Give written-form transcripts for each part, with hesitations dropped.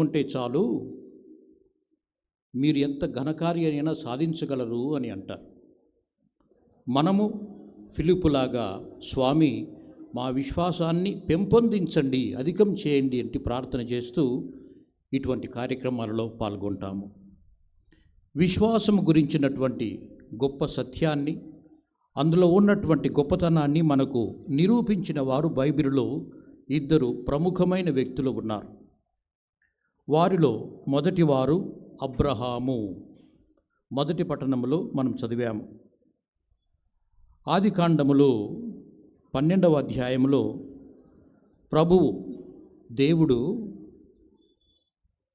ఉంటే చాలు, మీరు ఎంత ఘనకార్యమైనా సాధించగలరు అని అంటారు. మనము ఫిలిప్పులాగా స్వామి మా విశ్వాసాన్ని పెంపొందించండి, అధికం చేయండి అంటే ప్రార్థన చేస్తూ ఇటువంటి కార్యక్రమాలలో పాల్గొంటాము. విశ్వాసం గురించినటువంటి గొప్ప సత్యాన్ని, అందులో ఉన్నటువంటి గొప్పతనాన్ని మనకు నిరూపించిన వారు బైబిలులో ఇద్దరు ప్రముఖమైన వ్యక్తులు ఉన్నారు. వారిలో మొదటివారు అబ్రహాము. మొదటి పట్టణంలో మనం చదివాము. ఆదికాండములో 12వ అధ్యాయంలో ప్రభువు దేవుడు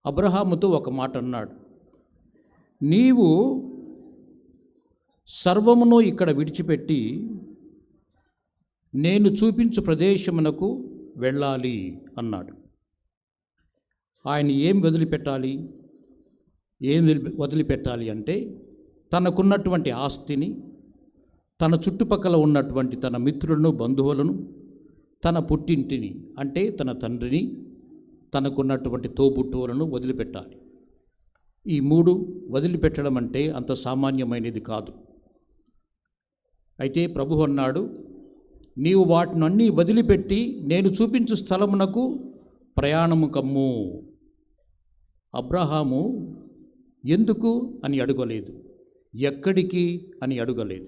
అబ్రహాముతో ఒక మాట అన్నాడు. నీవు సర్వమును ఇక్కడ విడిచిపెట్టి నేను చూపించు ప్రదేశమునకు వెళ్ళాలి అన్నాడు. ఆయన ఏం వదిలిపెట్టాలి అంటే తనకున్నటువంటి ఆస్తిని, తన చుట్టుపక్కల ఉన్నటువంటి తన మిత్రులను, బంధువులను, తన పుట్టింటిని అంటే తన తండ్రిని, తనకున్నటువంటి తోబుట్టువులను వదిలిపెట్టాలి. ఈ మూడు వదిలిపెట్టడం అంటే అంత సామాన్యమైనది కాదు. అయితే ప్రభు అన్నాడు, నీవు వాటిని అన్నీ వదిలిపెట్టి నేను చూపించు స్థలమునకు ప్రయాణము కమ్ము. అబ్రహాము ఎందుకు అని అడగలేదు, ఎక్కడికి అని అడగలేదు.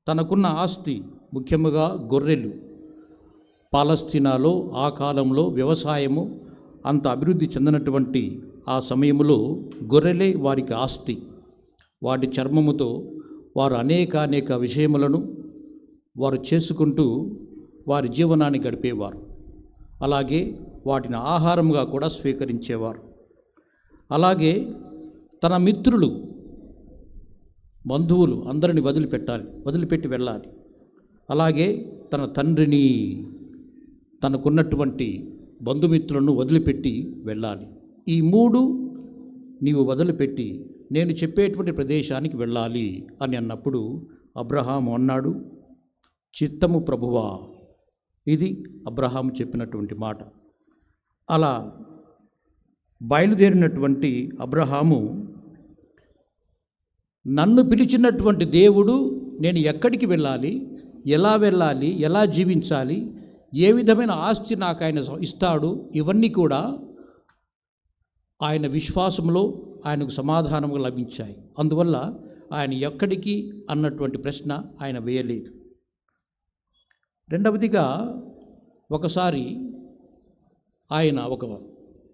తనకున్న ఆస్తి ముఖ్యముగా గొర్రెలు. పాలస్తీనాలో ఆ కాలంలో వ్యవసాయము అంత అభివృద్ధి చెందినటువంటి ఆ సమయంలో గొర్రెలే వారికి ఆస్తి. వాటి చర్మముతో వారు అనేక విషయములను వారు చేసుకుంటూ వారి జీవనాన్ని గడిపేవారు. అలాగే వాటిని ఆహారంగా కూడా స్వీకరించేవారు. అలాగే తన మిత్రులు, బంధువులు అందరిని వదిలిపెట్టి వెళ్ళాలి. అలాగే తన తండ్రిని, తనకున్నటువంటి బంధుమిత్రులను వదిలిపెట్టి వెళ్ళాలి. ఈ మూడు నీవు వదిలిపెట్టి నేను చెప్పేటువంటి ప్రదేశానికి వెళ్ళాలి అని అన్నప్పుడు అబ్రహాము అన్నాడు, చిత్తము ప్రభువా. ఇది అబ్రహాము చెప్పినటువంటి మాట. అలా బయలుదేరినటువంటి అబ్రహాము, నన్ను పిలిచినటువంటి దేవుడు నేను ఎక్కడికి వెళ్ళాలి, ఎలా జీవించాలి, ఏ విధమైన ఆస్తి నాకు ఆయన ఇస్తాడు, ఇవన్నీ కూడా ఆయన విశ్వాసంలో ఆయనకు సమాధానముగా లభించాయి. అందువల్ల ఆయన ఎక్కడికి అన్నటువంటి ప్రశ్న ఆయన వేయలేదు. రెండవదిగా, ఒకసారి ఆయన ఒక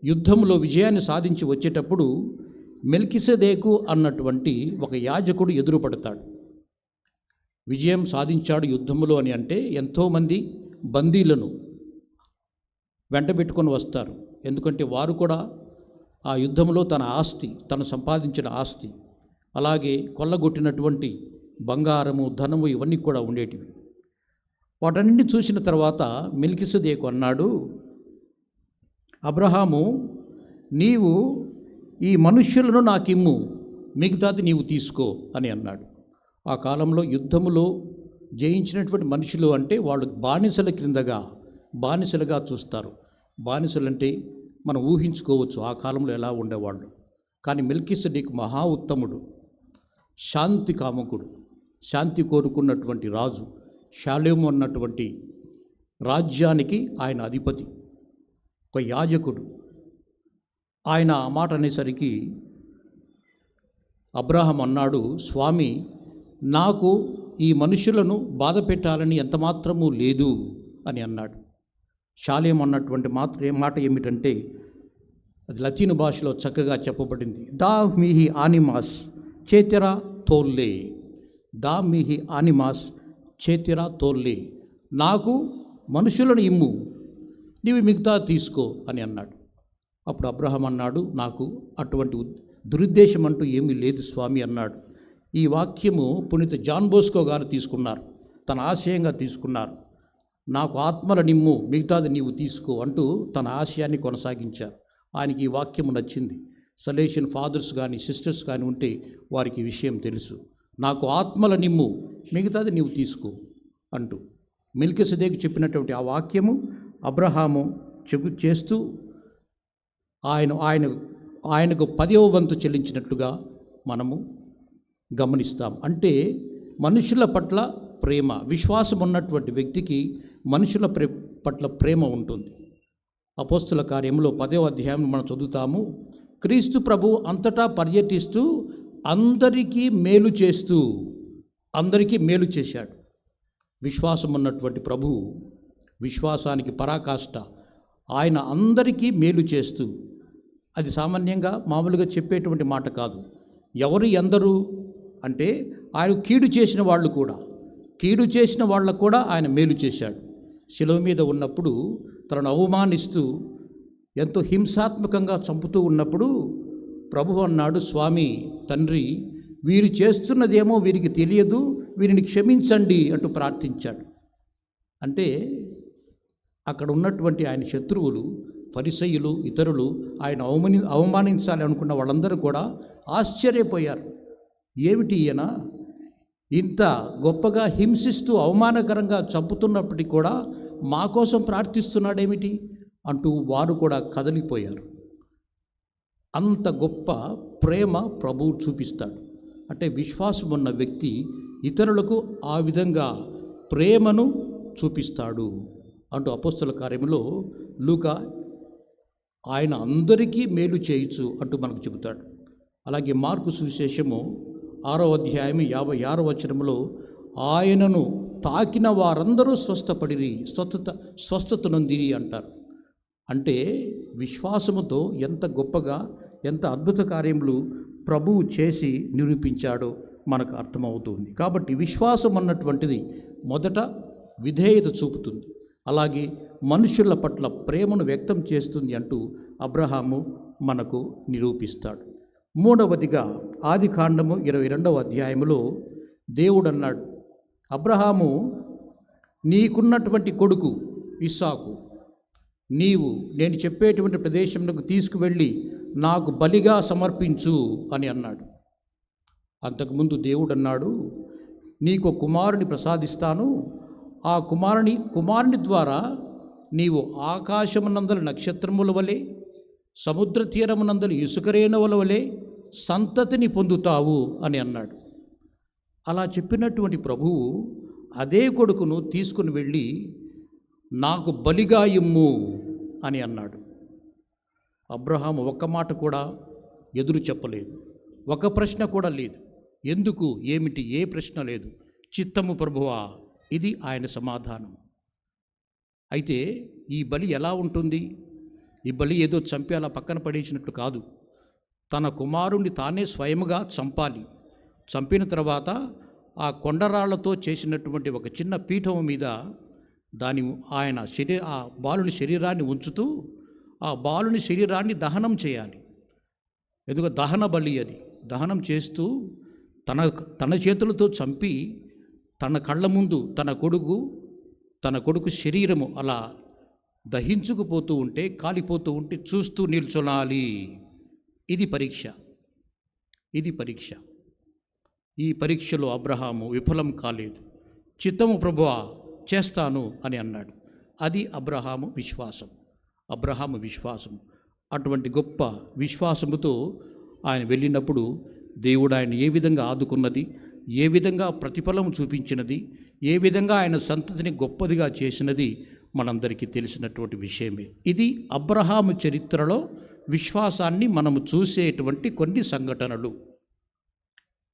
యుద్ధంలో విజయాన్ని సాధించి వచ్చేటప్పుడు మెల్కిసెదెకు అన్నటువంటి ఒక యాజకుడు ఎదురుపడతాడు. విజయం సాధించాడు యుద్ధంలో అని అంటే ఎంతోమంది బందీలను వెంటబెట్టుకొని వస్తారు. ఎందుకంటే వారు కూడా ఆ యుద్ధంలో తన ఆస్తి, తను సంపాదించిన ఆస్తి, అలాగే కొల్లగొట్టినటువంటి బంగారము, ధనము ఇవన్నీ కూడా ఉండేటివి. వాటన్నింటినీ చూసిన తర్వాత మెల్కిసెదెకు అన్నాడు, అబ్రహాము, నీవు ఈ మనుష్యులను నాకిమ్ము, మిగతాది నీవు తీసుకో అని అన్నాడు. ఆ కాలంలో యుద్ధములో జయించినటువంటి మనుషులు అంటే వాళ్ళు బానిసలుగా చూస్తారు. బానిసలంటే మనం ఊహించుకోవచ్చు ఆ కాలంలో ఎలా ఉండేవాళ్ళు. కానీ మెల్కిసెదెకు మహా ఉత్తముడు, శాంతి కాముకుడు, శాంతి కోరుకున్నటువంటి రాజు. షాలేము అన్నటువంటి రాజ్యానికి ఆయన అధిపతి, ఒక యాజకుడు. ఆయన ఆ మాట అనేసరికి అబ్రహాం అన్నాడు, స్వామి, నాకు ఈ మనుషులను బాధ పెట్టాలని ఎంతమాత్రమూ లేదు అని అన్నాడు. షాలేం అన్నటువంటి మాట ఏమిటంటే, అది లతీను భాషలో చక్కగా చెప్పబడింది. దా మిహి ఆనిమాస్ చేతిరా తోల్లే, దా మిహి ఆనిమాస్ చేతిరా తోల్లే, నాకు మనుషులను ఇమ్ము, నీవు మిగతా తీసుకో అని అన్నాడు. అప్పుడు అబ్రహాం అన్నాడు, నాకు అటువంటి దురుద్దేశం అంటూ ఏమీ లేదు స్వామి అన్నాడు. ఈ వాక్యము పునీత జాన్ బోస్కో గారు తీసుకున్నారు, తన ఆశయంగా తీసుకున్నారు. నాకు ఆత్మల నిమ్ము, మిగతాది నీవు తీసుకో అంటూ తన ఆశయాన్ని కొనసాగించారు. ఆయనకి ఈ వాక్యము నచ్చింది. సలేషియన్ ఫాదర్స్ కానీ సిస్టర్స్ కానీ ఉంటే వారికి ఈ విషయం తెలుసు. నాకు ఆత్మల నిమ్ము, మిగతాది నీవు తీసుకో అంటూ మెల్కిసెదెకు చెప్పినటువంటి ఆ వాక్యము అబ్రహాము చేస్తూ ఆయన ఆయన ఆయనకు 10వ వంతు చెల్లించినట్లుగా మనము గమనిస్తాం. అంటే మనుషుల పట్ల ప్రేమ, విశ్వాసం ఉన్నటువంటి వ్యక్తికి మనుషుల పట్ల ప్రేమ ఉంటుంది. అపోస్తుల కార్యంలో 10వ అధ్యాయం మనం చదువుతాము. క్రీస్తు ప్రభు అంతటా పర్యటిస్తూ అందరికీ మేలు చేశాడు. విశ్వాసం ఉన్నటువంటి ప్రభువు, విశ్వాసానికి పరాకాష్ట, ఆయన అందరికీ మేలు చేస్తూ, అది సామాన్యంగా మామూలుగా చెప్పేటువంటి మాట కాదు. ఎవరు ఎందరు అంటే ఆయన కీడు చేసిన వాళ్ళకు కూడా ఆయన మేలు చేశాడు. శిలువ మీద ఉన్నప్పుడు తనను అవమానిస్తూ ఎంతో హింసాత్మకంగా చంపుతూ ఉన్నప్పుడు ప్రభువు అన్నాడు, స్వామి, తండ్రి, వీరు చేస్తున్నదేమో వీరికి తెలియదు, వీరిని క్షమించండి అంటూ ప్రార్థించాడు. అంటే అక్కడ ఉన్నటువంటి ఆయన శత్రువులు, పరిసయ్యులు, ఇతరులు ఆయన అవమానించాలి అనుకున్న వాళ్ళందరూ కూడా ఆశ్చర్యపోయారు. ఏమిటి ఈయన ఇంత గొప్పగా హింసిస్తూ అవమానకరంగా చంపుతున్నప్పటికీ కూడా మా కోసం ప్రార్థిస్తున్నాడేమిటి అంటూ వారు కూడా కదిలిపోయారు. అంత గొప్ప ప్రేమ ప్రభువు చూపిస్తాడు. అంటే విశ్వాసం ఉన్న వ్యక్తి ఇతరులకు ఆ విధంగా ప్రేమను చూపిస్తాడు అంటూ అపోస్తల కార్యములో లూకా ఆయన అందరికీ మేలు చేయొచ్చు అంటూ మనకు చెబుతాడు. అలాగే మార్కు సువిశేషము 6వ అధ్యాయం 56వ వచనములో ఆయనను తాకిన వారందరూ స్వస్థపడిరి, స్వస్థత నొందిరి అంటారు. అంటే విశ్వాసముతో ఎంత గొప్పగా, ఎంత అద్భుత కార్యములు ప్రభువు చేసి నిరూపించాడో మనకు అర్థమవుతుంది. కాబట్టి విశ్వాసం అన్నటువంటిది మొదట విధేయత చూపుతుంది, అలాగే మనుషుల పట్ల ప్రేమను వ్యక్తం చేస్తుంది అంటూ అబ్రహాము మనకు నిరూపిస్తాడు. మూడవదిగా ఆదికాండము 22వ అధ్యాయములో దేవుడు అన్నాడు, అబ్రహాము, నీకున్నటువంటి కొడుకు ఇస్సాకు నీవు నేను చెప్పేటువంటి ప్రదేశంలోకి తీసుకువెళ్ళి నాకు బలిగా సమర్పించు అని అన్నాడు. అంతకుముందు దేవుడు అన్నాడు, నీకు కుమారుని ప్రసాదిస్తాను, ఆ కుమారుని ద్వారా నీవు ఆకాశమునందల నక్షత్రముల వలె, సముద్ర తీరమునందల ఇసుకరేణువుల వలె సంతతిని పొందుతావు అని అన్నాడు. అలా చెప్పినటువంటి ప్రభువు అదే కొడుకును తీసుకుని వెళ్ళి నాకు బలిగా ఇమ్ము అని అన్నాడు. అబ్రహాము ఒక్క మాట కూడా ఎదురు చెప్పలేదు, ఒక ప్రశ్న కూడా లేదు. ఎందుకు, ఏమిటి, ఏ ప్రశ్న లేదు. చిత్తము ప్రభువా, ఇది ఆయన సమాధానం. అయితే ఈ బలి ఎలా ఉంటుంది? ఈ బలి ఏదో చంపి అలా పక్కన పడేసినట్లు కాదు. తన కుమారుణ్ణి తానే స్వయముగా చంపాలి. చంపిన తర్వాత ఆ కొండరాళ్లతో చేసినటువంటి ఒక చిన్న పీఠం మీద ఆ బాలుని శరీరాన్ని ఉంచుతూ ఆ బాలుని శరీరాన్ని దహనం చేయాలి. ఎందుకంటే దహన బలి అది. దహనం చేస్తూ తన చేతులతో చంపి తన కళ్ళ ముందు తన కొడుకు శరీరము అలా దహించుకుపోతూ ఉంటే, కాలిపోతూ ఉంటే చూస్తూ నిల్చొనాలి. ఇది పరీక్ష. ఈ పరీక్షలో అబ్రహాము విఫలం కాలేదు. చిత్తము ప్రభువా, చేస్తాను అని అన్నాడు. అది అబ్రహాము విశ్వాసం. అటువంటి గొప్ప విశ్వాసముతో ఆయన వెళ్ళినప్పుడు దేవుడు ఆయన ఏ విధంగా ఆదుకున్నది, ఏ విధంగా ప్రతిఫలం చూపించినది, ఏ విధంగా ఆయన సంతతిని గొప్పదిగా చేసినది మనందరికీ తెలిసినటువంటి విషయమే. ఇది అబ్రహాము చరిత్రలో విశ్వాసాన్ని మనము చూసేటువంటి కొన్ని సంఘటనలు.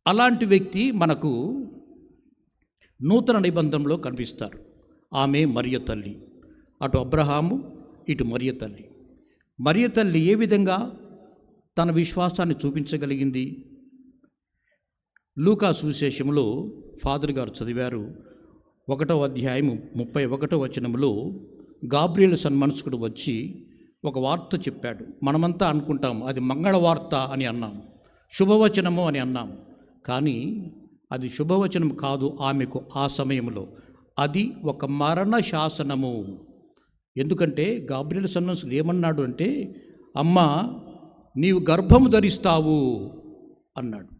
అలాంటి వ్యక్తి మనకు నూతన నిబంధనలో కనిపిస్తారు. ఆమె మరియ తల్లి. అటు అబ్రహాము, ఇటు మరియ తల్లి. మరియ తల్లి ఏ విధంగా తన విశ్వాసాన్ని చూపించగలిగింది? లూకా సువిశేషంలో ఫాదర్ గారు చదివారు. 1వ అధ్యాయము 31వ వచనంలో గాబ్రియల్ సన్మనస్కుడు వచ్చి ఒక వార్త చెప్పాడు. మనమంతా అనుకుంటాం అది మంగళవార్త అని అన్నాము, శుభవచనము అని అన్నాము. కానీ అది శుభవచనం కాదు. ఆమెకు ఆ సమయంలో అది ఒక మరణ శాసనము. ఎందుకంటే గాబ్రియల్ సన్మనస్కుడు ఏమన్నాడు అంటే, అమ్మా, నీవు గర్భము ధరిస్తావు అన్నాడు.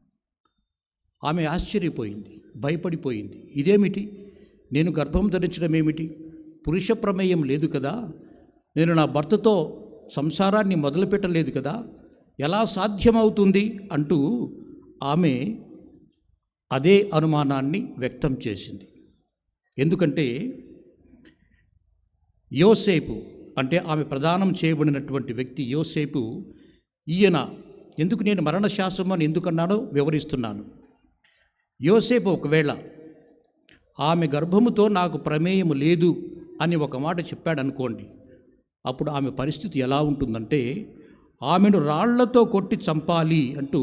ఆమె ఆశ్చర్యపోయింది, భయపడిపోయింది. ఇదేమిటి, నేను గర్భం ధరించడం ఏమిటి? పురుష ప్రమేయం లేదు కదా, నేను నా భర్తతో సంసారాన్ని మొదలుపెట్టలేదు కదా, ఎలా సాధ్యమవుతుంది అంటూ ఆమె అదే అనుమానాన్ని వ్యక్తం చేసింది. ఎందుకంటే యోసేపు అంటే ఆమె ప్రదానం చేయబడినటువంటి వ్యక్తి యోసేపు, ఈయన ఎందుకు నేను మరణశాసనం అని ఎందుకన్నానో వివరిస్తున్నాను. యోసేపు ఒకవేళ ఆమె గర్భముతో నాకు ప్రమేయం లేదు అని ఒక మాట చెప్పాడనుకోండి, అప్పుడు ఆమె పరిస్థితి ఎలా ఉంటుందంటే ఆమెను రాళ్లతో కొట్టి చంపాలి అంటూ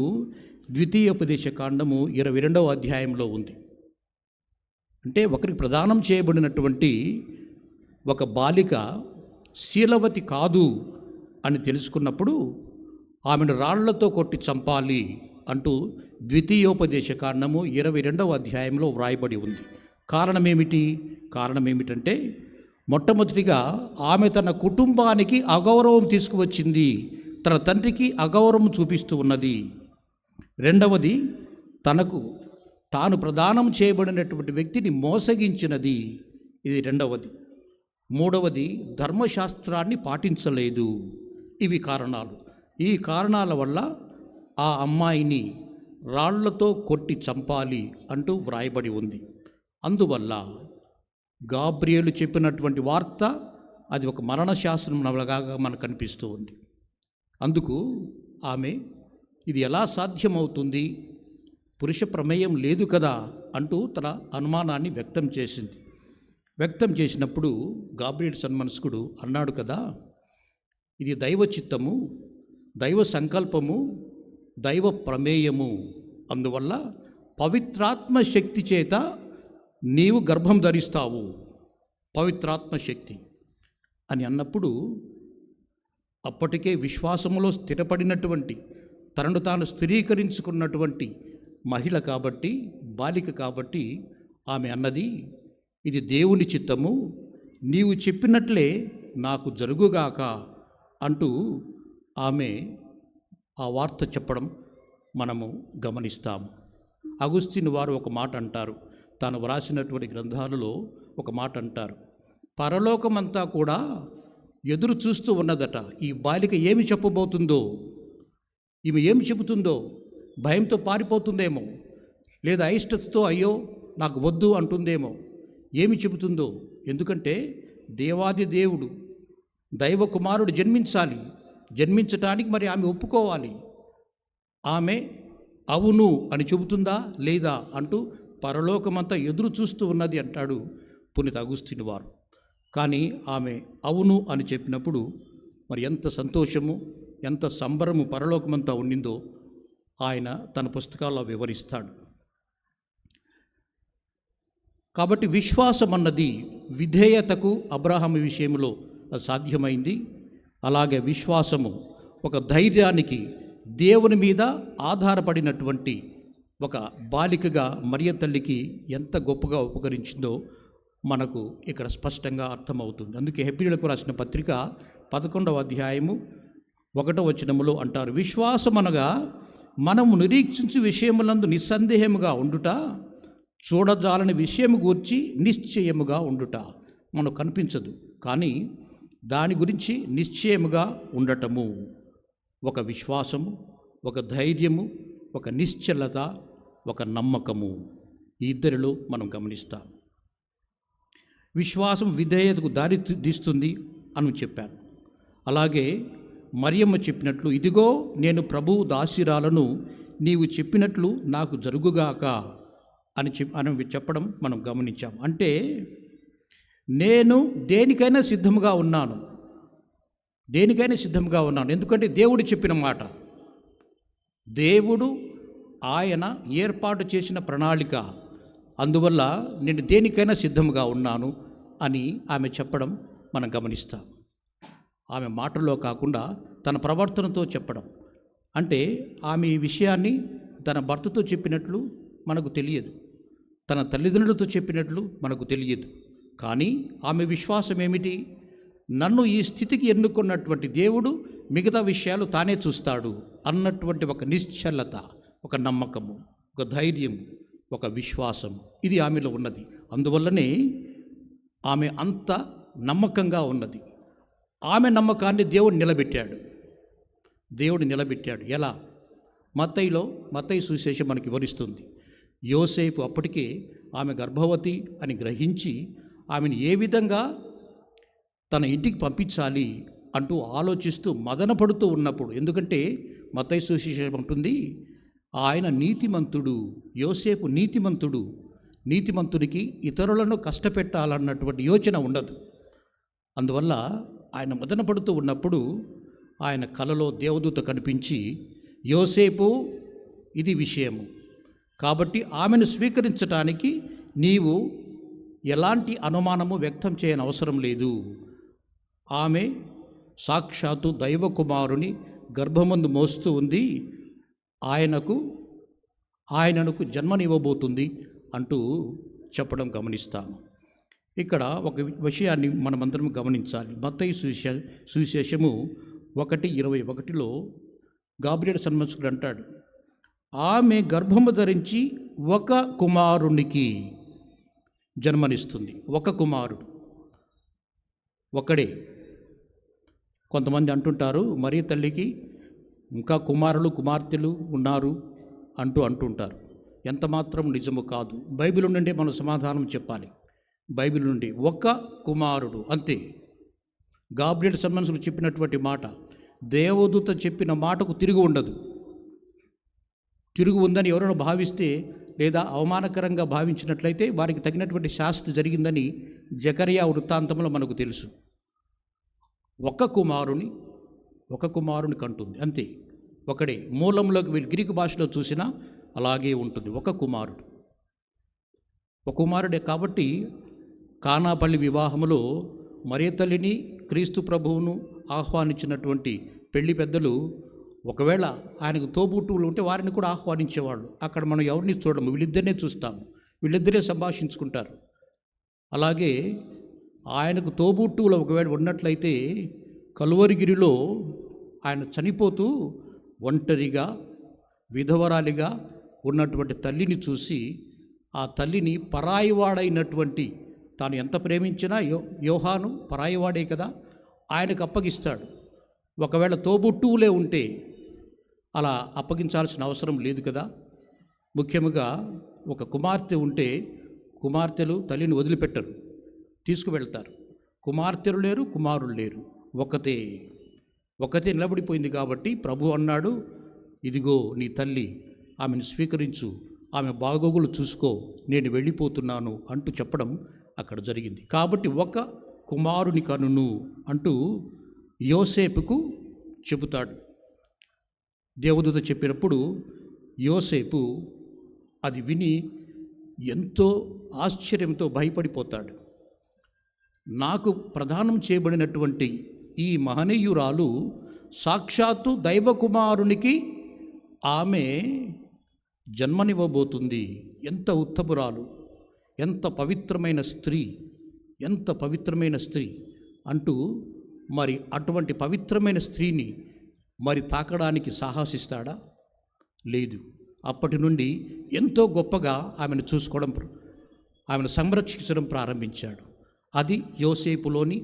ద్వితీయోపదేశకాండము 22వ అధ్యాయంలో ఉంది. అంటే ఒకరికి ప్రదానం చేయబడినటువంటి ఒక బాలిక శీలవతి కాదు అని తెలుసుకున్నప్పుడు ఆమెను రాళ్లతో కొట్టి చంపాలి అంటూ ద్వితీయోపదేశకాండము 22వ అధ్యాయంలో వ్రాయబడి ఉంది. కారణం ఏమిటంటే మొట్టమొదటిగా ఆమె తన కుటుంబానికి అగౌరవం తీసుకువచ్చింది, తన తండ్రికి అగౌరవం చూపిస్తూ ఉన్నది. రెండవది, తాను ప్రదానం చేయబడినటువంటి వ్యక్తిని మోసగించినది, ఇది రెండవది. మూడవది, ధర్మశాస్త్రాన్ని పాటించలేదు. ఇవి కారణాలు. ఈ కారణాల వల్ల ఆ అమ్మాయిని రాళ్లతో కొట్టి చంపాలి అంటూ వ్రాయబడి ఉంది. అందువల్ల గాబ్రియేలు చెప్పినటువంటి వార్త అది ఒక మరణశాసనం నవలగా మనకు కనిపిస్తూ ఉంది. అందుకు ఆమె ఇది ఎలా సాధ్యమవుతుంది, పురుష ప్రమేయం లేదు కదా అంటూ తన అనుమానాన్ని వ్యక్తం చేసింది. వ్యక్తం చేసినప్పుడు గాబ్రియేలు సన్మనస్కుడు అన్నాడు కదా, ఇది దైవ చిత్తము, దైవ సంకల్పము, దైవ ప్రమేయము. అందువల్ల పవిత్రాత్మ శక్తి చేత నీవు గర్భం ధరిస్తావు, పవిత్రాత్మ శక్తి అని అన్నప్పుడు అప్పటికే విశ్వాసములో స్థిరపడినటువంటి, తనను తాను స్థిరీకరించుకున్నటువంటి మహిళ కాబట్టి, బాలిక కాబట్టి ఆమె అన్నది, ఇది దేవుని చిత్తము, నీవు చెప్పినట్లే నాకు జరుగుగాక అంటూ ఆమె ఆ వార్త చెప్పడం మనము గమనిస్తాము. అగుస్తీను వారు ఒక మాట అంటారు, తాను వ్రాసినటువంటి గ్రంథాలలో ఒక మాట అంటారు, పరలోకమంతా కూడా ఎదురు చూస్తూ ఉన్నదట, ఈ బాలిక ఏమి చెప్పబోతుందో, ఈమె ఏమి చెబుతుందో, భయంతో పారిపోతుందేమో, లేదా అయిష్టతతో అయ్యో నాకు వద్దు అంటుందేమో, ఏమి చెబుతుందో. ఎందుకంటే దేవాది దేవుడు దైవ కుమారుడు జన్మించాలి, జన్మించటానికి మరి ఆమె ఒప్పుకోవాలి. ఆమె అవును అని చెబుతుందా లేదా అంటూ పరలోకమంతా ఎదురు చూస్తూ ఉన్నది అంటాడు పునీత అగుస్తీను వారు. కానీ ఆమె అవును అని చెప్పినప్పుడు మరి ఎంత సంతోషము, ఎంత సంబరము పరలోకమంతా ఉండిందో ఆయన తన పుస్తకాల్లో వివరిస్తాడు. కాబట్టి విశ్వాసం అన్నది విధేయతకు అబ్రహాము విషయంలో సాధ్యమైంది. అలాగే విశ్వాసము ఒక ధైర్యానికి, దేవుని మీద ఆధారపడినటువంటి ఒక బాలికగా మరియ తల్లికి ఎంత గొప్పగా ఉపకరించిందో మనకు ఇక్కడ స్పష్టంగా అర్థమవుతుంది. అందుకే హెబ్రీయులకు రాసిన పత్రిక 11వ అధ్యాయము 1వ వచనములో అంటారు, విశ్వాసమనగా మనము నిరీక్షించు విషయములందు నిస్సందేహముగా ఉండుట, చూడజాలని విషయము గూర్చి నిశ్చయముగా ఉండుట. మనకు కనిపించదు కానీ దాని గురించి నిశ్చయముగా ఉండటము. ఒక విశ్వాసము, ఒక ధైర్యము, ఒక నిశ్చలత, ఒక నమ్మకము, ఈ ఇద్దరిలో మనం గమనిస్తాం. విశ్వాసం విధేయతకు దారి తీస్తుంది అని చెప్పాను. అలాగే మరియమ్మ చెప్పినట్లు, ఇదిగో నేను ప్రభువు దాసిరాలను, నీవు చెప్పినట్లు నాకు జరుగుగాక అని చెప్పడం మనం గమనించాం. అంటే నేను దేనికైనా సిద్ధంగా ఉన్నాను, ఎందుకంటే దేవుడు చెప్పిన మాట, దేవుడు ఆయన ఏర్పాటు చేసిన ప్రణాళిక, అందువల్ల నేను దేనికైనా సిద్ధంగా ఉన్నాను అని ఆమె చెప్పడం మనం గమనిస్తాం. ఆమె మాటల్లో కాకుండా తన ప్రవర్తనతో చెప్పడం. అంటే ఆమె ఈ విషయాన్ని తన భర్తతో చెప్పినట్లు మనకు తెలియదు, తన తల్లిదండ్రులతో చెప్పినట్లు మనకు తెలియదు. కానీ ఆమె విశ్వాసం ఏమిటి? నన్ను ఈ స్థితికి ఎన్నుకున్నటువంటి దేవుడు మిగతా విషయాలు తానే చూస్తాడు అన్నటువంటి ఒక నిశ్చలత, ఒక నమ్మకము, ఒక ధైర్యం, ఒక విశ్వాసం, ఇది ఆమెలో ఉన్నది. అందువల్లనే ఆమె అంత నమ్మకంగా ఉన్నది. ఆమె నమ్మకాన్ని దేవుడు నిలబెట్టాడు. ఎలా? మత్తయి సువిశేషం మనకి వివరిస్తుంది. యోసేపు అప్పటికే ఆమె గర్భవతి అని గ్రహించి ఆమెను ఏ విధంగా తన ఇంటికి పంపించాలి అంటూ ఆలోచిస్తూ మదన పడుతూ ఉన్నప్పుడు, ఎందుకంటే మత్తయి సువిశేషం ఉంటుంది, ఆయన నీతిమంతుడు, యోసేపు నీతిమంతుడికి ఇతరులను కష్టపెట్టాలన్నటువంటి యోచన ఉండదు. అందువల్ల ఆయన మదన పడుతూ ఉన్నప్పుడు ఆయన కలలో దేవదూత కనిపించి, యోసేపు, ఇది విషయము, కాబట్టి ఆమెను స్వీకరించడానికి నీవు ఎలాంటి అనుమానము వ్యక్తం చేయని అవసరం లేదు. ఆమె సాక్షాత్తు దైవకుమారుని గర్భమందు మోస్తూ ఉంది, ఆయనకు జన్మనివ్వబోతుంది అంటూ చెప్పడం గమనిస్తాము. ఇక్కడ ఒక విషయాన్ని మనమందరం గమనించాలి. మత్తయి సువిశేషము 1:21 గాబ్రియల్ సన్మంతుడు అంటాడు, ఆమె గర్భము ధరించి ఒక కుమారునికి జన్మనిస్తుంది. ఒక కుమారుడు, ఒకడే. కొంతమంది అంటుంటారు, మరియ తల్లికి ఇంకా కుమార్తెలు ఉన్నారు అంటుంటారు. ఎంత మాత్రం నిజము కాదు. బైబిల్ నుండి మనం సమాధానం చెప్పాలి. బైబిల్ నుండి ఒక కుమారుడు అంతే. గాబ్రియల్ సన్మంతుడు చెప్పినటువంటి మాట, దేవదూత చెప్పిన మాటకు తిరుగు ఉండదు. తిరుగు ఉందని ఎవరైనా భావిస్తే లేదా అవమానకరంగా భావించినట్లయితే వారికి తగినటువంటి శాస్తి జరిగిందని జకరియా వృత్తాంతంలో మనకు తెలుసు. ఒక కుమారుని కంటుంది అంతే. ఒకడే. మూలంలోకి వీళ్ళు గ్రీకు భాషలో చూసినా అలాగే ఉంటుంది. ఒక కుమారుడే. కాబట్టి కానాపల్లి వివాహములో మరియ తల్లిని క్రీస్తు ప్రభువును ఆహ్వానించినటువంటి పెళ్లి పెద్దలు ఒకవేళ ఆయనకు తోబుట్టువులు ఉంటే వారిని కూడా ఆహ్వానించేవాళ్ళు. అక్కడ మనం ఎవరిని చూడము, వీళ్ళిద్దరినే చూస్తాము, వీళ్ళిద్దరే సంభాషించుకుంటారు. అలాగే ఆయనకు తోబుట్టువులు ఒకవేళ ఉన్నట్లయితే కలువరిగిరిలో ఆయన చనిపోతూ ఒంటరిగా విధవరాలిగా ఉన్నటువంటి తల్లిని చూసి ఆ తల్లిని పరాయివాడైనటువంటి, తాను ఎంత ప్రేమించినా యోహాను పరాయివాడే కదా, ఆయనకు అప్పగిస్తాడు. ఒకవేళ తోబుట్టువులే ఉంటే అలా అప్పగించాల్సిన అవసరం లేదు కదా. ముఖ్యంగా ఒక కుమార్తె ఉంటే కుమార్తెలు తల్లిని వదిలిపెట్టరు, తీసుకువెళ్తారు. కుమార్తెలు లేరు, కుమారులు లేరు, ఒకతే నిలబడిపోయింది. కాబట్టి ప్రభు అన్నాడు, ఇదిగో నీ తల్లి, ఆమెను స్వీకరించు, ఆమె బాగోగులు చూసుకో, నేను వెళ్ళిపోతున్నాను అంటూ చెప్పడం అక్కడ జరిగింది. కాబట్టి ఒక కుమారుని కనును అంటూ యోసేపుకు చెబుతాడు. దేవదూత చెప్పినప్పుడు యోసేపు అది విని ఎంతో ఆశ్చర్యంతో భయపడిపోతాడు. నాకు ప్రదానం చేయబడినటువంటి ఈ మహనీయురాలు సాక్షాత్తు దైవకుమారునికి ఆమె జన్మనివ్వబోతుంది. ఎంత ఉత్తమురాలు, ఎంత పవిత్రమైన స్త్రీ అంటూ మరి అటువంటి పవిత్రమైన స్త్రీని మరి తాకడానికి సాహసిస్తాడా? లేదు. అప్పటి నుండి ఎంతో గొప్పగా ఆమెను చూసుకోవడం, ఆమెను సంరక్షించడం ప్రారంభించాడు. అది యోసేపులోని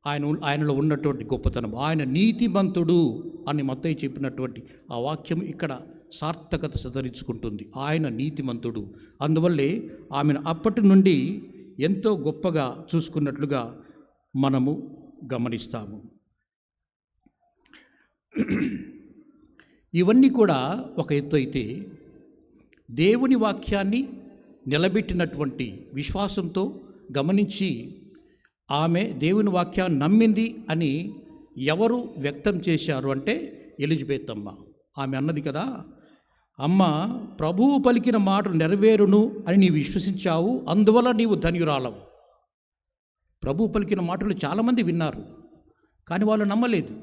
ఆయనలో ఉన్నటువంటి గొప్పతనం. ఆయన నీతిమంతుడు అని మత్తయి చెప్పినటువంటి ఆ వాక్యం ఇక్కడ సార్థకత సదరించుకుంటుంది. ఆయన నీతిమంతుడు. అందువల్లే ఆమెను అప్పటి నుండి ఎంతో గొప్పగా చూసుకున్నట్లుగా మనము గమనిస్తాము. ఇవన్నీ కూడా ఒక ఎత్తు అయితే, దేవుని వాక్యాన్ని నిలబెట్టినటువంటి విశ్వాసంతో గమనించి ఆమె దేవుని వాక్యాన్ని నమ్మింది అని ఎవరు వ్యక్తం చేశారు అంటే ఎలిజబెత్ అమ్మ. ఆమె అన్నది కదా, అమ్మ, ప్రభువు పలికిన మాటలు నెరవేరును అని నీవు విశ్వసించావు, అందువల్ల నీవు ధన్యురాలవు. ప్రభువు పలికిన మాటలు చాలామంది విన్నారు, కానీ వాళ్ళు నమ్మలేదు.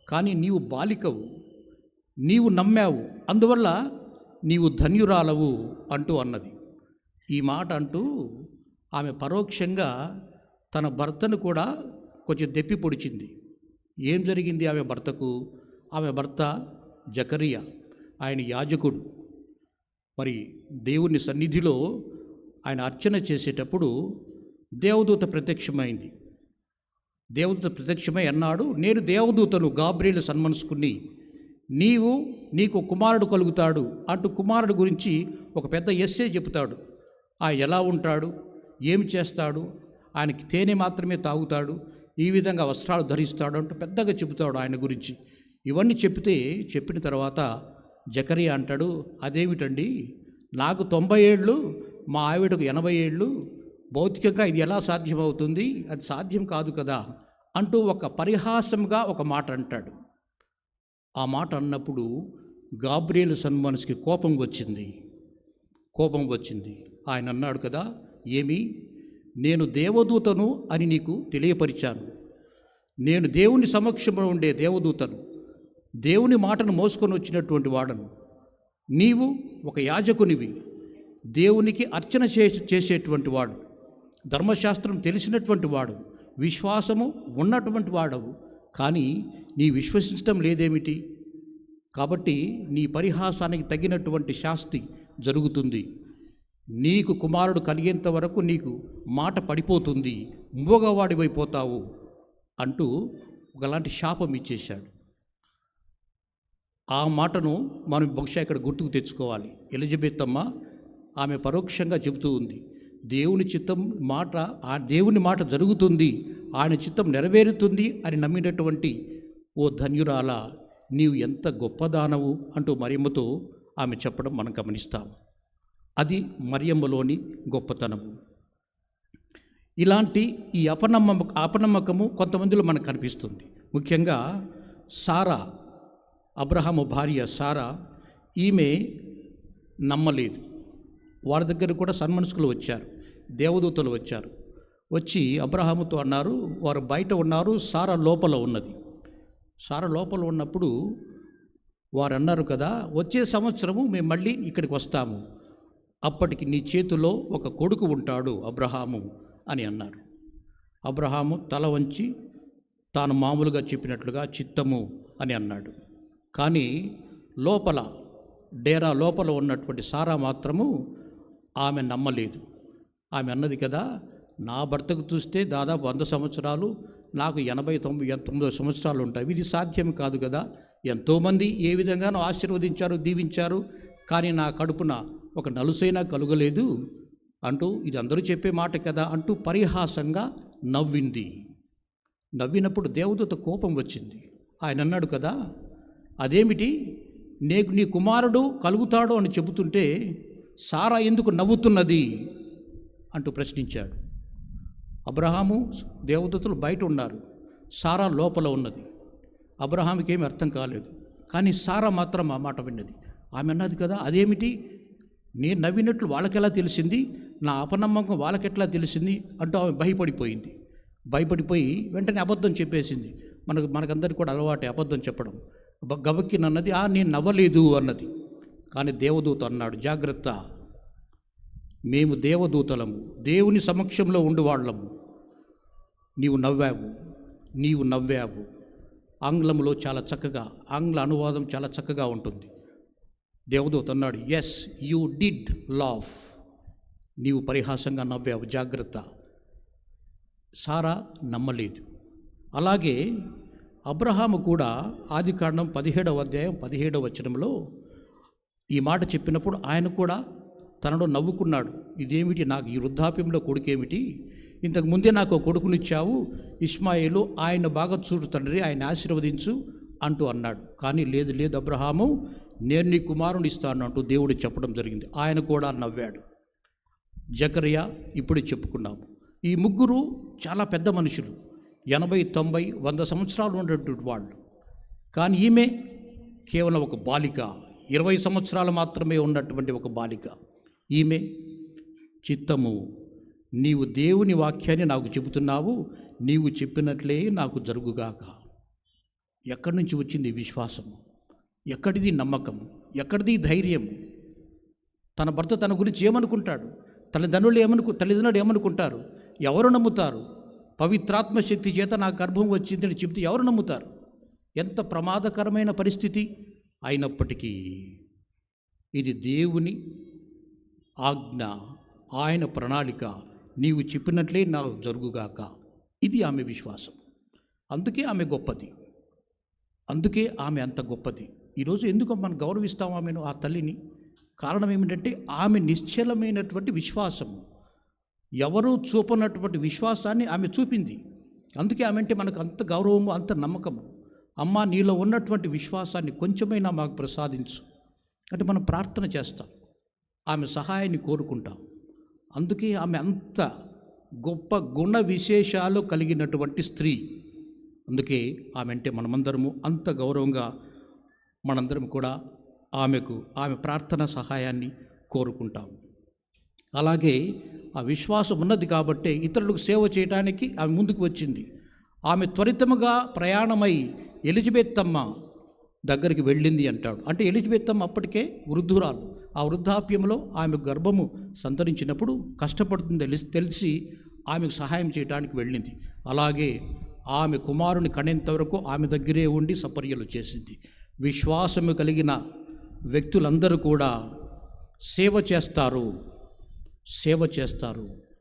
కానీ నీవు బాలికవు, నీవు నమ్మావు, అందువల్ల నీవు ధన్యురాలవు అంటూ అన్నది. ఈ మాట అంటూ ఆమె పరోక్షంగా తన భర్తను కూడా కొంచెం దెప్పి పొడిచింది. ఏం జరిగింది ఆమె భర్తకు? ఆమె భర్త జకరియా, ఆయన యాజకుడు. మరి దేవుని సన్నిధిలో ఆయన అర్చన చేసేటప్పుడు దేవదూత ప్రత్యక్షమైంది. దేవదూత ప్రత్యక్షమై అన్నాడు, నేను దేవదూతను గాబ్రియేలు సన్మనస్కుని, నీకు కుమారుడు కలుగుతాడు అంటూ కుమారుడు గురించి ఒక పెద్ద ఎస్సే చెబుతాడు. ఆయన ఎలా ఉంటాడు, ఏమి చేస్తాడు, ఆయనకి తేనె మాత్రమే తాగుతాడు, ఈ విధంగా వస్త్రాలు ధరిస్తాడు అంటూ పెద్దగా చెబుతాడు ఆయన గురించి. ఇవన్నీ చెప్పిన తర్వాత జకరియా అంటాడు, అదేమిటండి, నాకు 90 ఏళ్ళు, మా ఆవిడకు 80 ఏళ్ళు, భౌతికంగా ఇది ఎలా సాధ్యమవుతుంది, అది సాధ్యం కాదు కదా అంటూ ఒక పరిహాసంగా ఒక మాట అంటాడు. ఆ మాట అన్నప్పుడు గాబ్రియేలు సన్మనస్కి కోపం వచ్చింది. ఆయన అన్నాడు కదా, ఏమి, నేను దేవదూతను అని నీకు తెలియపరిచాను, నేను దేవుని సమక్షంలో ఉండే దేవదూతను, దేవుని మాటను మోసుకొని వచ్చినటువంటి వాడను, నీవు ఒక యాజకునివి, దేవునికి అర్చన చేసేటువంటి వాడు, ధర్మశాస్త్రం తెలిసినటువంటి వాడు, విశ్వాసము ఉన్నటువంటి వాడవు, కానీ నీ విశ్వసించడం లేదేమిటి? కాబట్టి నీ పరిహాసానికి తగినటువంటి శాస్తి జరుగుతుంది, నీకు కుమారుడు కలిగేంత వరకు నీకు మాట పడిపోతుంది, మూగవాడివైపోతావు అంటూ ఒకలాంటి శాపం ఇచ్చేశాడు. ఆ మాటను మనం బహుశా ఇక్కడ గుర్తుకు తెచ్చుకోవాలి. ఎలిజబెత్ అమ్మ ఆమె పరోక్షంగా చెబుతూ ఉంది, దేవుని చిత్తం మాట, ఆ దేవుని మాట జరుగుతుంది, ఆయన చిత్తం నెరవేరుతుంది అని నమ్మినటువంటి ఓ ధన్యురాల, నీవు ఎంత గొప్పదానవు అంటూ మరియమ్మతో ఆమె చెప్పడం మనం గమనిస్తాము. అది మరియమ్మలోని గొప్పతనము. ఇలాంటి ఈ అపనమ్మకము కొంతమందిలో మనకు కనిపిస్తుంది. ముఖ్యంగా సారా, అబ్రహాము భార్య సారా, ఈమె నమ్మలేదు. వారి దగ్గర కూడా సన్మనస్కులు వచ్చారు, దేవదూతలు వచ్చి అబ్రహాముతో అన్నారు, వారు బయట ఉన్నారు, సారా లోపల ఉన్నది. సారా లోపల ఉన్నప్పుడు వారు అన్నారు కదా, వచ్చే సంవత్సరము మేము మళ్ళీ ఇక్కడికి వస్తాము, అప్పటికి నీ చేతిలో ఒక కొడుకు ఉంటాడు అబ్రహాము అని అన్నారు. అబ్రహాము తల వంచి తాను మామూలుగా చెప్పినట్లుగా చిత్తము అని అన్నాడు. కానీ డేరా లోపల ఉన్నటువంటి సారా మాత్రము ఆమె నమ్మలేదు. ఆమె అన్నది కదా, నా భర్తకు చూస్తే దాదాపు 100 సంవత్సరాలు, నాకు 80-99 సంవత్సరాలు ఉంటాయి, ఇది సాధ్యం కాదు కదా, ఎంతోమంది ఏ విధంగానో ఆశీర్వదించారు, దీవించారు, కానీ నా కడుపున ఒక నలుసైనా కలుగలేదు అంటూ, ఇది అందరూ చెప్పే మాట కదా అంటూ పరిహాసంగా నవ్వినప్పుడు దేవదూత కోపం వచ్చింది. ఆయన అన్నాడు కదా, అదేమిటి, నీ కుమారుడు కలుగుతాడు అని చెబుతుంటే సారా ఎందుకు నవ్వుతున్నది అంటూ ప్రశ్నించాడు. అబ్రహాము దేవదూతలు బయట ఉన్నారు, సారా లోపల ఉన్నది. అబ్రహాముకి ఏమీ అర్థం కాలేదు, కానీ సారా మాత్రం ఆ మాట విన్నది. ఆమె అన్నది కదా, అదేమిటి, నేను నవ్వినట్లు వాళ్ళకెలా తెలిసింది, నా అపనమ్మకం వాళ్ళకెట్లా తెలిసింది అంటూ ఆమె భయపడిపోయి వెంటనే అబద్ధం చెప్పేసింది. మనకందరికీ కూడా అలవాటే అబద్ధం చెప్పడం. గబక్కినన్నది, నేను నవ్వలేదు అన్నది. కానీ దేవదూత అన్నాడు, జాగ్రత్త, మేము దేవదూతలము, దేవుని సమక్షంలో ఉండువాళ్ళము, నీవు నవ్వావు. ఆంగ్లంలో చాలా చక్కగా, ఆంగ్ల అనువాదం చాలా చక్కగా ఉంటుంది. దేవదూత అన్నాడు, ఎస్ యూ డిడ్ లాఫ్, నీవు పరిహాసంగా నవ్వావు, జాగ్రత్త. సారా నమ్మలేదు. అలాగే అబ్రహాము కూడా ఆదికాండం 17వ అధ్యాయం 17వ వచనంలో ఈ మాట చెప్పినప్పుడు ఆయన కూడా తనలో నవ్వుకున్నాడు. ఇదేమిటి, నాకు ఈ వృద్ధాప్యంలో కొడుకేమిటి, ఇంతకు ముందే నాకు కొడుకునిచ్చావు ఇష్మాయేలు, ఆయన బాగా చూడు తండ్రి, ఆయన ఆశీర్వదించు అంటూ అన్నాడు. కానీ లేదు అబ్రహాము, నేను నీ కుమారుని ఇస్తాను అంటూ దేవుడు చెప్పడం జరిగింది. ఆయన కూడా నవ్వాడు. జకరియా ఇప్పుడు చెప్పుకున్నాము. ఈ ముగ్గురు చాలా పెద్ద మనుషులు, 80, 90, 100 సంవత్సరాలు ఉన్నటువంటి వాళ్ళు. కానీ ఈమె కేవలం ఒక బాలిక, 20 సంవత్సరాలు మాత్రమే ఉన్నటువంటి ఒక బాలిక. ఈమె చిత్తము, నీవు దేవుని వాక్యాన్ని నాకు చెబుతున్నావు, నీవు చెప్పినట్లే నాకు జరుగుగాక. ఎక్కడి నుంచి వచ్చింది విశ్వాసము, ఎక్కడిది నమ్మకం, ఎక్కడిది ధైర్యం? తన భర్త తన గురించి ఏమనుకుంటాడు, తల్లిదండ్రులు ఏమనుకుంటారు, ఎవరు నమ్ముతారు? పవిత్రాత్మ శక్తి చేత నా గర్భం వచ్చిందని చెబితే ఎవరు నమ్ముతారు? ఎంత ప్రమాదకరమైన పరిస్థితి అయినప్పటికీ ఇది దేవుని ఆజ్ఞ, ఆయన ప్రణాళిక, నీవు చెప్పినట్లే నాకు జరుగుగాక. ఇది ఆమె విశ్వాసం. అందుకే ఆమె గొప్పది, అందుకే ఆమె అంత గొప్పది. ఈరోజు ఎందుకు మనం గౌరవిస్తాం ఆమెను, ఆ తల్లిని? కారణం ఏమిటంటే ఆమె నిశ్చలమైనటువంటి విశ్వాసము, ఎవరూ చూపనటువంటి విశ్వాసాన్ని ఆమె చూపింది. అందుకే ఆమె అంటే మనకు అంత గౌరవము, అంత నమ్మకము. అమ్మ, నీలో ఉన్నటువంటి విశ్వాసాన్ని కొంచెమైనా మాకు ప్రసాదించు అంటే మనం ప్రార్థన చేస్తాం, ఆమె సహాయాన్ని కోరుకుంటాం. అందుకే ఆమె అంత గొప్ప గుణ విశేషాలు కలిగినటువంటి స్త్రీ. అందుకే ఆమె అంటే మనమందరము అంత గౌరవంగా మనందరం కూడా ఆమె ప్రార్థన సహాయాన్ని కోరుకుంటాం. అలాగే ఆ విశ్వాసం ఉన్నది కాబట్టే ఇతరులకు సేవ చేయడానికి ఆమె ముందుకు వచ్చింది. ఆమె త్వరితముగా ప్రయాణమై ఎలిజబెత్ అమ్మ దగ్గరికి వెళ్ళింది అంటాడు. అంటే ఎలిజబెత్ అమ్మ అప్పటికే వృద్ధురాలు. ఆ వృద్ధాప్యంలో ఆమె గర్భము సంతరించినప్పుడు కష్టపడుతుంది తెలిసి ఆమెకు సహాయం చేయడానికి వెళ్ళింది. అలాగే ఆమె కుమారుని కనేంత వరకు ఆమె దగ్గరే ఉండి సపర్యలు చేసింది. విశ్వాసము కలిగిన వ్యక్తులందరూ కూడా సేవ చేస్తారు.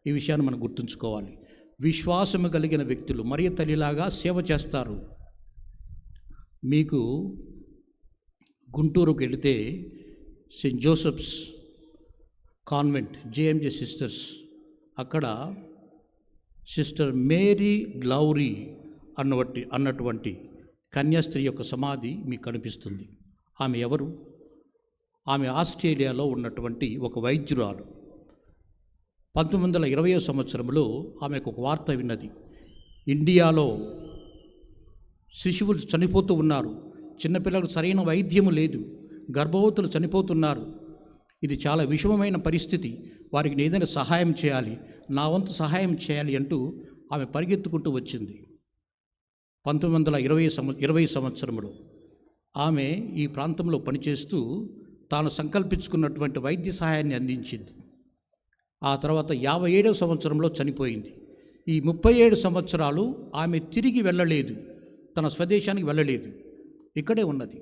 ఈ విషయాన్ని మనం గుర్తుంచుకోవాలి. విశ్వాసము కలిగిన వ్యక్తులు మరియ తల్లిలాగా సేవ చేస్తారు. మీకు గుంటూరుకు వెళితే Saint Joseph's convent, JMJ sisters, అక్కడ సిస్టర్ మేరీ గ్లౌరీ అన్నటువంటి కన్యాస్త్రీ యొక్క సమాధి మీకు కనిపిస్తుంది. ఆమె ఎవరు? ఆమె ఆస్ట్రేలియాలో ఉన్నటువంటి ఒక వైద్యురాలు. 1920వ సంవత్సరంలో ఆమెకు ఒక వార్త విన్నది. ఇండియాలో శిశువులు చనిపోతూ ఉన్నారు, చిన్నపిల్లలకు సరైన వైద్యము లేదు, గర్భవతులు చనిపోతున్నారు, ఇది చాలా విషమమైన పరిస్థితి, వారికి ఏదైనా సహాయం చేయాలి, నా వంతు సహాయం చేయాలి అంటూ ఆమె పరిగెత్తుకుంటూ వచ్చింది. 1920 సంవత్సరంలో ఆమె ఈ ప్రాంతంలో పనిచేస్తూ తాను సంకల్పించుకున్నటువంటి వైద్య సహాయాన్ని అందించింది. ఆ తర్వాత 57వ సంవత్సరంలో చనిపోయింది. ఈ 37 సంవత్సరాలు ఆమె తిరిగి వెళ్ళలేదు, తన స్వదేశానికి వెళ్ళలేదు, ఇక్కడే ఉన్నది.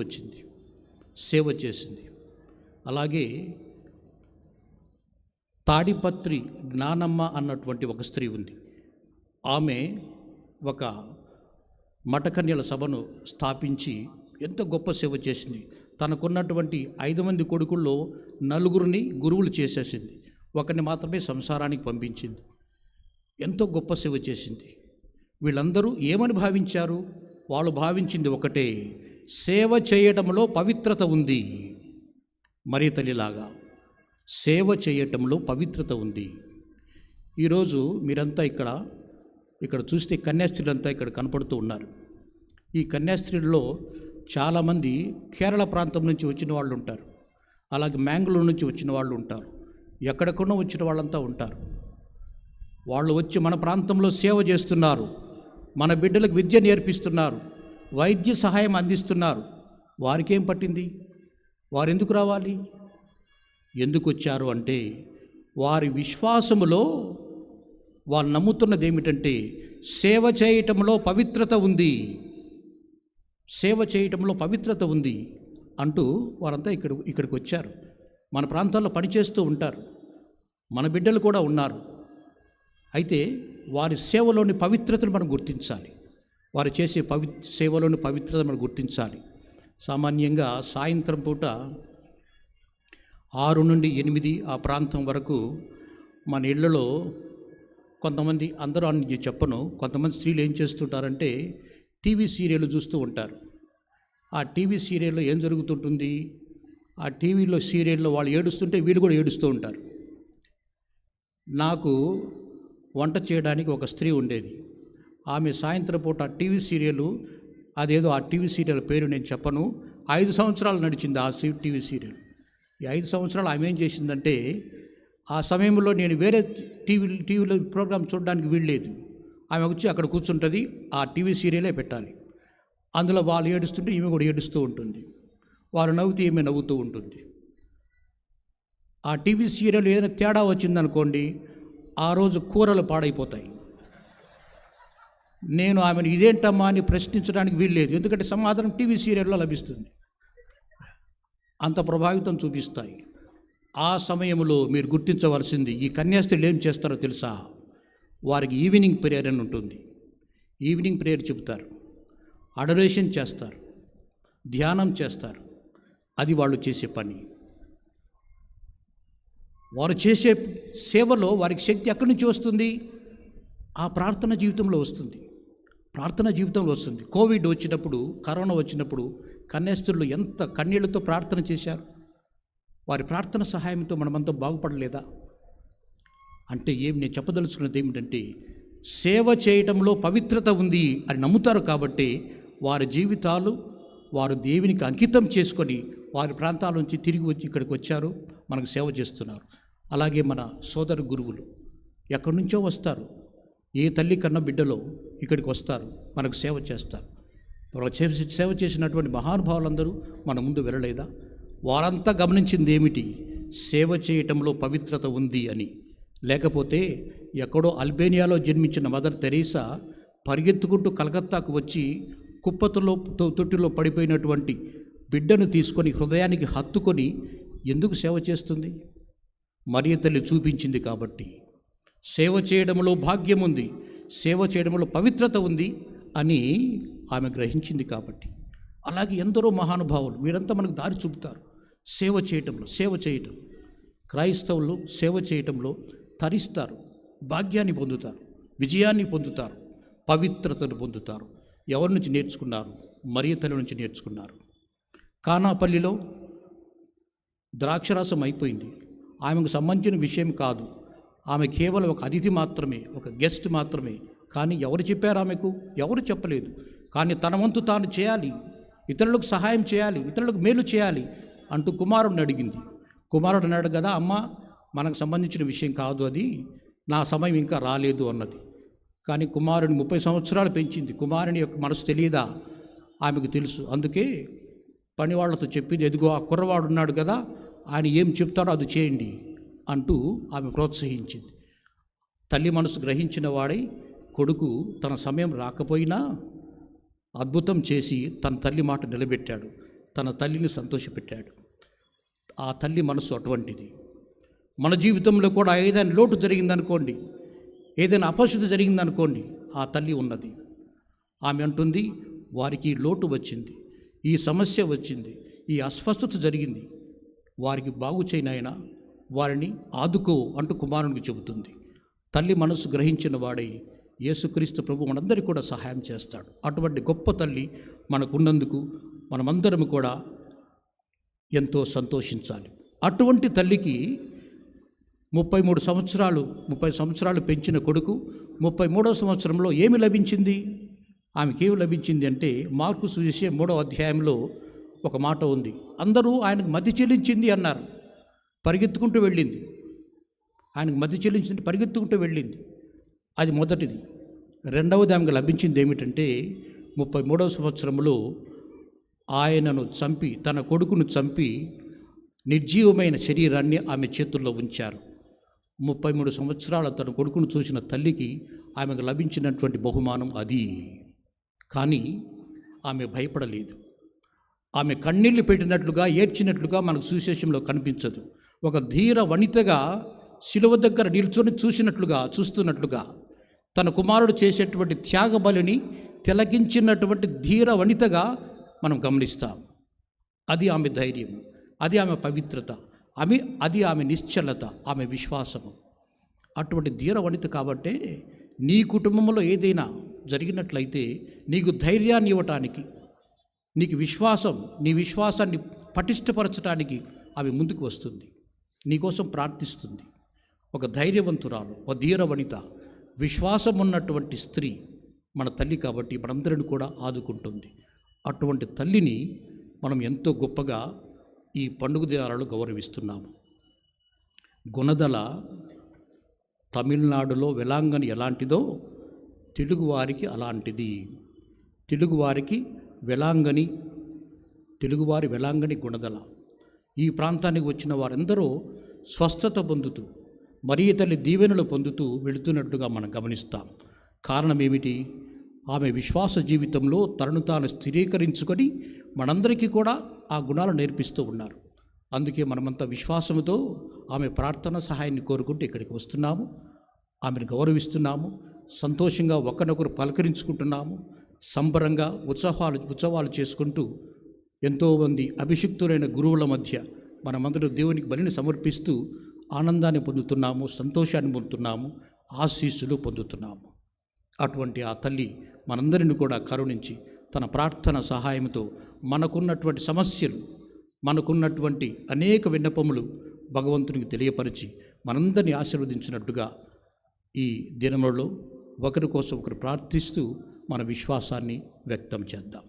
వచ్చింది, సేవ చేసింది. అలాగే తాడిపత్రి జ్ఞానమ్మ అన్నటువంటి ఒక స్త్రీ ఉంది. ఆమె ఒక మఠకన్యల సభను స్థాపించి ఎంత గొప్ప సేవ చేసింది. తనకున్నటువంటి 5 మంది కొడుకుల్లో 4 గురువులు చేసేసింది, ఒకరిని మాత్రమే సంసారానికి పంపించింది. ఎంతో గొప్ప సేవ చేసింది. వీళ్ళందరూ ఏమని భావించారు? వాళ్ళు భావించింది ఒకటే, సేవ చేయటంలో పవిత్రత ఉంది. మరియ తల్లిలాగా సేవ చేయటంలో పవిత్రత ఉంది. ఈరోజు మీరంతా ఇక్కడ చూస్తే కన్యాస్త్రీలంతా ఇక్కడ కనపడుతూ ఉన్నారు. ఈ కన్యాస్త్రీల్లో చాలామంది కేరళ ప్రాంతం నుంచి వచ్చిన వాళ్ళు ఉంటారు, అలాగే మ్యాంగ్లూరు నుంచి వచ్చిన వాళ్ళు ఉంటారు, ఎక్కడెక్కడో వచ్చిన వాళ్ళంతా ఉంటారు. వాళ్ళు వచ్చి మన ప్రాంతంలో సేవ చేస్తున్నారు, మన బిడ్డలకు విద్య నేర్పిస్తున్నారు, వైద్య సహాయం అందిస్తున్నారు. వారికేం పట్టింది? వారు ఎందుకు రావాలి? ఎందుకు వచ్చారు అంటే వారి విశ్వాసములో వాళ్ళు నమ్ముతున్నది ఏమిటంటే సేవ చేయటంలో పవిత్రత ఉంది, అంటూ వారంతా ఇక్కడికి వచ్చారు. మన ప్రాంతాల్లో పనిచేస్తూ ఉంటారు, మన బిడ్డలు కూడా ఉన్నారు. అయితే వారి సేవలోని పవిత్రతను మనం గుర్తించాలి, వారు చేసే సేవలోని పవిత్రత మనం గుర్తించాలి. సామాన్యంగా సాయంత్రం పూట 6 నుండి 8 ఆ ప్రాంతం వరకు మన ఇళ్లలో కొంతమంది, అందరూ అని చెప్పను, కొంతమంది స్త్రీలు ఏం చేస్తుంటారంటే టీవీ సీరియల్ చూస్తూ ఉంటారు. ఆ టీవీ సీరియల్లో ఏం జరుగుతుంటుంది? ఆ టీవీలో సీరియల్లో వాళ్ళు ఏడుస్తుంటే వీళ్ళు కూడా ఏడుస్తూ ఉంటారు. నాకు వంట చేయడానికి ఒక స్త్రీ ఉండేది. ఆమె సాయంత్రం పూట టీవీ సీరియల్, అదేదో ఆ టీవీ సీరియల్ పేరు నేను చెప్పను, 5 సంవత్సరాలు నడిచింది ఆ టీవీ సీరియల్. ఈ 5 సంవత్సరాలు ఆమె ఏం చేసిందంటే, ఆ సమయంలో నేను వేరే టీవీలో ప్రోగ్రాం చూడడానికి వీల్లేదు. ఆమె వచ్చి అక్కడ కూర్చుంటుంది, ఆ టీవీ సీరియలే పెట్టాలి. అందులో వాళ్ళు ఏడుస్తుంటే ఈమె కూడా ఏడుస్తూ ఉంటుంది. వాళ్ళు నవ్వుతూ ఈమె నవ్వుతూ ఉంటుంది. ఆ టీవీ సీరియల్ ఏదైనా తేడా వచ్చిందనుకోండి, ఆ రోజు కూరలు పాడైపోతాయి. నేను ఆమెను ఇదేంటమ్మా అని ప్రశ్నించడానికి వీల్లేదు, ఎందుకంటే సమాధానం టీవీ సీరియల్లో లభిస్తుంది. అంత ప్రభావితం చూపిస్తాయి. ఆ సమయంలో మీరు గుర్తించవలసింది, ఈ కన్యాస్త్రీలు ఏం చేస్తారో తెలుసా? వారికి ఈవినింగ్ ప్రేయర్ అని ఉంటుంది. ఈవినింగ్ ప్రేయర్ చెబుతారు, అడరేషన్ చేస్తారు, ధ్యానం చేస్తారు. అది వాళ్ళు చేసే పని. వారు చేసే సేవలో వారికి శక్తి ఎక్కడి నుంచి వస్తుంది? ఆ ప్రార్థన జీవితంలో వస్తుంది. ప్రార్థన జీవితంలో వస్తుంది. కోవిడ్ వచ్చినప్పుడు, కరోనా వచ్చినప్పుడు కన్యాస్త్రీలు ఎంత కన్నీళ్లతో ప్రార్థన చేశారు. వారి ప్రార్థన సహాయంతో మనమంతా బాగుపడలేదా? అంటే నేను చెప్పదలుచుకున్నది ఏమిటంటే, సేవ చేయటంలో పవిత్రత ఉంది అని నమ్ముతారు కాబట్టి వారి జీవితాలు వారు దేవునికి అంకితం చేసుకొని వారి ప్రాంతాల నుంచి తిరిగి వచ్చి ఇక్కడికి వచ్చారు, మనకు సేవ చేస్తున్నారు. అలాగే మన సోదర గురువులు ఎక్కడి నుంచో వస్తారు, ఏ తల్లి కన్న బిడ్డలో ఇక్కడికి వస్తారు, మనకు సేవ చేస్తారు. సేవ చేసినటువంటి మహానుభావులందరూ మన ముందు వెళ్ళలేదా? వారంతా గమనించింది ఏమిటి? సేవ చేయటంలో పవిత్రత ఉంది అని. లేకపోతే ఎక్కడో అల్బేనియాలో జన్మించిన మదర్ తెరీసా పరిగెత్తుకుంటూ కలకత్తాకు వచ్చి తొట్టిలో పడిపోయినటువంటి బిడ్డను తీసుకొని హృదయానికి హత్తుకొని ఎందుకు సేవ చేస్తుంది? మరియ తల్లి చూపించింది కాబట్టి. సేవ చేయడంలో భాగ్యం ఉంది, సేవ చేయడంలో పవిత్రత ఉంది అని ఆమె గ్రహించింది కాబట్టి. అలాగే ఎందరో మహానుభావులు వీరంతా మనకు దారి చూపుతారు. సేవ చేయటం క్రైస్తవులు సేవ చేయటంలో తరిస్తారు, భాగ్యాన్ని పొందుతారు, విజయాన్ని పొందుతారు, పవిత్రతను పొందుతారు. ఎవరి నుంచి నేర్చుకున్నారు? మరియ తల్లి నుంచి నేర్చుకున్నారు. కానాపల్లిలో ద్రాక్షరసం అయిపోయింది. ఆమెకు సంబంధించిన విషయం కాదు, ఆమె కేవలం ఒక అతిథి మాత్రమే, ఒక గెస్ట్ మాత్రమే. కానీ ఎవరు చెప్పారు ఆమెకు? ఎవరు చెప్పలేదు. కానీ తన వంతు తాను చేయాలి, ఇతరులకు సహాయం చేయాలి, ఇతరులకు మేలు చేయాలి అంటూ కుమారుడిని అడిగింది. కుమారుడు అన్నాడు కదా, అమ్మ మనకు సంబంధించిన విషయం కాదు అది, నా సమయం ఇంకా రాలేదు అన్నది. కానీ కుమారుని 30 సంవత్సరాలు పెంచింది. కుమారుని యొక్క మనసు తెలియదా? ఆమెకు తెలుసు. అందుకే పనివాళ్లతో చెప్పింది, ఎదుగో ఆ కుర్రవాడు ఉన్నాడు కదా, ఆయన ఏం చెప్తారో అది చేయండి అంటూ ఆమె ప్రోత్సహించింది. తల్లి మనసు గ్రహించిన వాడై కొడుకు తన సమయం రాకపోయినా అద్భుతం చేసి తన తల్లి మాట నిలబెట్టాడు, తన తల్లిని సంతోషపెట్టాడు. ఆ తల్లి మనసు అటువంటిది. మన జీవితంలో కూడా ఏదైనా లోటు జరిగిందనుకోండి, ఏదైనా అపశుద్ధి జరిగిందనుకోండి, ఆ తల్లి ఉన్నది. ఆమె అంటుంది, వారికి లోటు వచ్చింది, ఈ సమస్య వచ్చింది, ఈ అస్వస్థత జరిగింది, వారికి బాగు చేయనైనా వారిని ఆదుకో అంటూ కుమారునికి చెబుతుంది. తల్లి మనసు గ్రహించిన వాడై యేసుక్రీస్తు ప్రభు మనందరికీ కూడా సహాయం చేస్తాడు. అటువంటి గొప్ప తల్లి మనకున్నందుకు మనమందరం కూడా ఎంతో సంతోషించాలి. అటువంటి తల్లికి 30 సంవత్సరాలు పెంచిన కొడుకు 33వ సంవత్సరంలో ఏమి లభించింది? ఆమెకేమి లభించింది అంటే, మార్కు సువిశేషం 3వ అధ్యాయంలో ఒక మాట ఉంది. అందరూ ఆయనకు మతి చెల్లించింది అన్నారు. పరిగెత్తుకుంటూ వెళ్ళింది. ఆయనకు మతి చెల్లించింది, పరిగెత్తుకుంటూ వెళ్ళింది. అది మొదటిది. రెండవది ఆమెకు లభించింది ఏమిటంటే, 33వ సంవత్సరంలో ఆయనను చంపి, తన కొడుకును చంపి నిర్జీవమైన శరీరాన్ని ఆమె చేతుల్లో ఉంచారు. 33 సంవత్సరాల తన కొడుకును చూసిన తల్లికి ఆమెకు లభించినటువంటి బహుమానం అది. కానీ ఆమె భయపడలేదు. ఆమె కన్నీళ్లు పెట్టినట్లుగా, ఏడ్చినట్లుగా మనకు సువిశేషంలో కనిపించదు. ఒక ధీర వనితగా శిలువ దగ్గర నిల్చొని చూస్తున్నట్లుగా తన కుమారుడు చేసేటువంటి త్యాగ బలిని తిలకించినటువంటి ధీర వనితగా మనం గమనిస్తాం. అది ఆమె ధైర్యం, అది ఆమె పవిత్రత, అది ఆమె నిశ్చలత, ఆమె విశ్వాసము. అటువంటి ధీర వనిత కాబట్టే నీ కుటుంబంలో ఏదైనా జరిగినట్లయితే నీకు ధైర్యాన్ని ఇవ్వటానికి, నీకు నీ విశ్వాసాన్ని పటిష్టపరచడానికి ఆమె ముందుకు వస్తుంది, నీకోసం ప్రార్థిస్తుంది. ఒక ధైర్యవంతురాలు, ఒక ధీర వనిత, విశ్వాసం ఉన్నటువంటి స్త్రీ మన తల్లి కాబట్టి మనందరిని కూడా ఆదుకుంటుంది. అటువంటి తల్లిని మనం ఎంతో గొప్పగా ఈ పండుగ దినాలను గౌరవిస్తున్నాము. గుణదల తమిళనాడులో వెలాంగని ఎలాంటిదో తెలుగువారికి అలాంటిది. తెలుగువారికి వెలాంగని, తెలుగువారి వెలాంగని గుణదల. ఈ ప్రాంతానికి వచ్చిన వారందరూ స్వస్థత పొందుతూ, మరియ తల్లి దీవెనలు పొందుతూ వెళుతున్నట్టుగా మనం గమనిస్తాం. కారణం ఏమిటి? ఆమె విశ్వాస జీవితంలో తనను తాను స్థిరీకరించుకొని మనందరికీ కూడా ఆ గుణాలు నేర్పిస్తూ ఉన్నారు. అందుకే మనమంతా విశ్వాసంతో ఆమె ప్రార్థన సహాయాన్ని కోరుకుంటూ ఇక్కడికి వస్తున్నాము. ఆమెను గౌరవిస్తున్నాము. సంతోషంగా ఒకరినొకరు పలకరించుకుంటున్నాము. సంబరంగా ఉత్సవాలు చేసుకుంటూ ఎంతోమంది అభిషిక్తులైన గురువుల మధ్య మనమందరూ దేవునికి బలిని సమర్పిస్తూ ఆనందాన్ని పొందుతున్నాము, సంతోషాన్ని పొందుతున్నాము, ఆశీస్సులు పొందుతున్నాము. అటువంటి ఆ తల్లి మనందరిని కూడా కరుణించి తన ప్రార్థన సహాయంతో మనకున్నటువంటి సమస్యలు, మనకున్నటువంటి అనేక విన్నపములు భగవంతునికి తెలియపరిచి మనందరినీ ఆశీర్వదించినట్టుగా ఈ దినములలో ఒకరి కోసం ఒకరు ప్రార్థిస్తూ మన విశ్వాసాన్ని వ్యక్తం చేద్దాం.